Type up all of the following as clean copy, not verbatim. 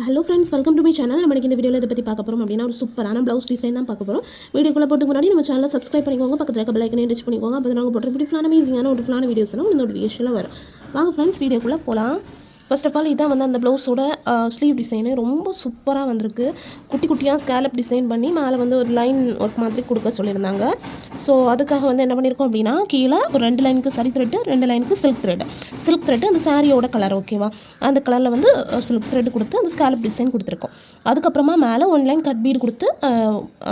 Hello friends, welcome to my channel. நம்ம இந்த வீடியோவில் இதை பற்றி பார்க்க போகிறோம் அப்படின்னா ஒரு சூப்பரான ப்ளவுஸ் டிசைன் தான் பார்க்க போகிறோம். வீடியோக்குள்ளே போட்டு முன்னாடி நம்ம சேனலை சப்ஸ்கிரைப் பண்ணிக்கோங்க, பக்கத்தில் இருக்க பெல் ஐக்கனை டச் பண்ணிக்கோங்க. அப்போ நாங்கள் போட்டு பிடிஃபுல்லான ஈஸியான ஒரு வீடியோஸ் எல்லாம் இந்த நோட்டிஃபிகேஷனில் வரும். வாங்க ஃப்ரெண்ட்ஸ், வீடியோக்குள்ளே போகலாம். ஃபர்ஸ்ட் ஆஃப் ஆல் இதான் வந்து அந்த ப்ளவுஸோட ஸ்லீவ் டிசைனு ரொம்ப சூப்பராக வந்திருக்கு. குட்டி குட்டியாக ஸ்கேலப் டிசைன் பண்ணி மேலே வந்து ஒரு லைன் ஒர்க் மாதிரி கொடுக்க சொல்லியிருந்தாங்க. ஸோ அதுக்காக வந்து என்ன பண்ணியிருக்கோம் அப்படின்னா, கீழே ஒரு 2 லைனுக்கு சரி த்ரெட்டு, 2 லைனுக்கு சில்க் த்ரெட்டு அந்த சாரியோட கலர் ஓகேவா, அந்த கலரில் வந்து சில்க் த்ரெட்டு கொடுத்து அந்த ஸ்கேலப் டிசைன் கொடுத்துருக்கோம். அதுக்கப்புறமா மேலே 1 லைன் கட் பீடு கொடுத்து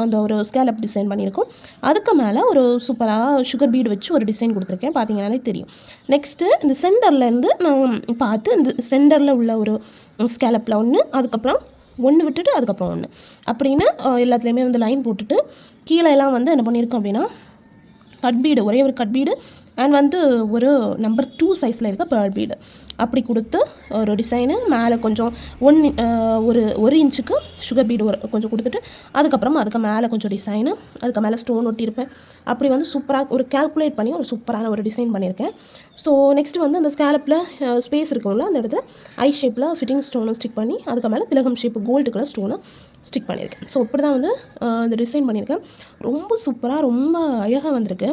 அந்த ஒரு ஸ்கேலப் டிசைன் பண்ணியிருக்கோம். அதுக்கு மேலே ஒரு சூப்பராக சுகர் பீடு வச்சு ஒரு டிசைன் கொடுத்துருக்கேன், பார்த்தீங்கன்னாலே தெரியும். நெக்ஸ்ட்டு இந்த சென்டர்லேருந்து நான் பார்த்து இந்த சென்டரில் உள்ள ஒரு ஸ்கேலப்பில் ஒன்று, அதுக்கப்புறம் ஒன்று விட்டுட்டு அதுக்கப்புறம் ஒன்று அப்படின்னு எல்லாத்துலேயுமே வந்து லைன் போட்டுட்டு கீழே எல்லாம் வந்து என்ன பண்ணியிருக்கோம் அப்படின்னா கட் பீடு, ஒரே ஒரு கட் பீடு அண்ட் வந்து ஒரு நம்பர் 2 சைஸில் இருக்க பேர்ல் பீடு அப்படி கொடுத்து ஒரு டிசைனு மேலே கொஞ்சம் ஒரு இன்ச்சுக்கு சுகர் பீடு கொஞ்சம் கொடுத்துட்டு அதுக்கப்புறமா அதுக்கு மேலே கொஞ்சம் டிசைனு, அதுக்கு மேலே ஸ்டோன் ஒட்டியிருப்பேன். அப்படி வந்து சூப்பராக ஒரு கால்குலேட் பண்ணி ஒரு சூப்பரான ஒரு டிசைன் பண்ணியிருக்கேன். ஸோ நெக்ஸ்ட்டு வந்து அந்த ஸ்கேலப்பில் ஸ்பேஸ் இருக்கும்ல, அந்த இடத்துல ஐ ஷேப்பில் ஃபிட்டிங் ஸ்டோனை ஸ்டிக் பண்ணி அதுக்கு மேலே திலகம் ஷேப்பு கோல்டு கலர் ஸ்டோனை ஸ்டிக் பண்ணியிருக்கேன். ஸோ இப்படி தான் வந்து அந்த டிசைன் பண்ணியிருக்கேன். ரொம்ப சூப்பராக ரொம்ப அழகாக வந்திருக்கு.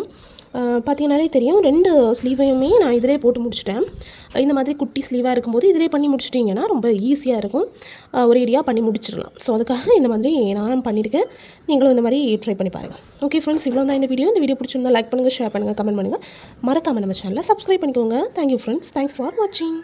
பார்த்தீங்கன்னாலே தெரியும், 2 ஸ்லீவையுமே நான் இதிலே போட்டு முடிச்சிட்டேன். இந்த மாதிரி குட்டி ஸ்லீவாக இருக்கும்போது இதிலே பண்ணி முடிச்சிட்டிங்கன்னா ரொம்ப ஈஸியாக இருக்கும், ஒரேடியாக பண்ணி முடிச்சிடலாம். ஸோ அதுக்காக இந்த மாதிரி நான் பண்ணியிருக்கேன். நீங்களும் இந்த மாதிரி ட்ரை பண்ணி பாருங்கள். ஓகே ஃப்ரெண்ட்ஸ், இவ்வளோ தான் இந்த வீடியோ பிடிச்சிருந்தா லைக் பண்ணுங்கள், ஷேர் பண்ணுங்கள், கமெண்ட் பண்ணுங்கள். மறக்காமல் நம்ம சேனலை சப்ஸ்கிரைப் பண்ணிக்கோங்க. தேங்க்யூ ஃப்ரெண்ட்ஸ், தேங்க்ஸ் ஃபார் வாட்சிங்.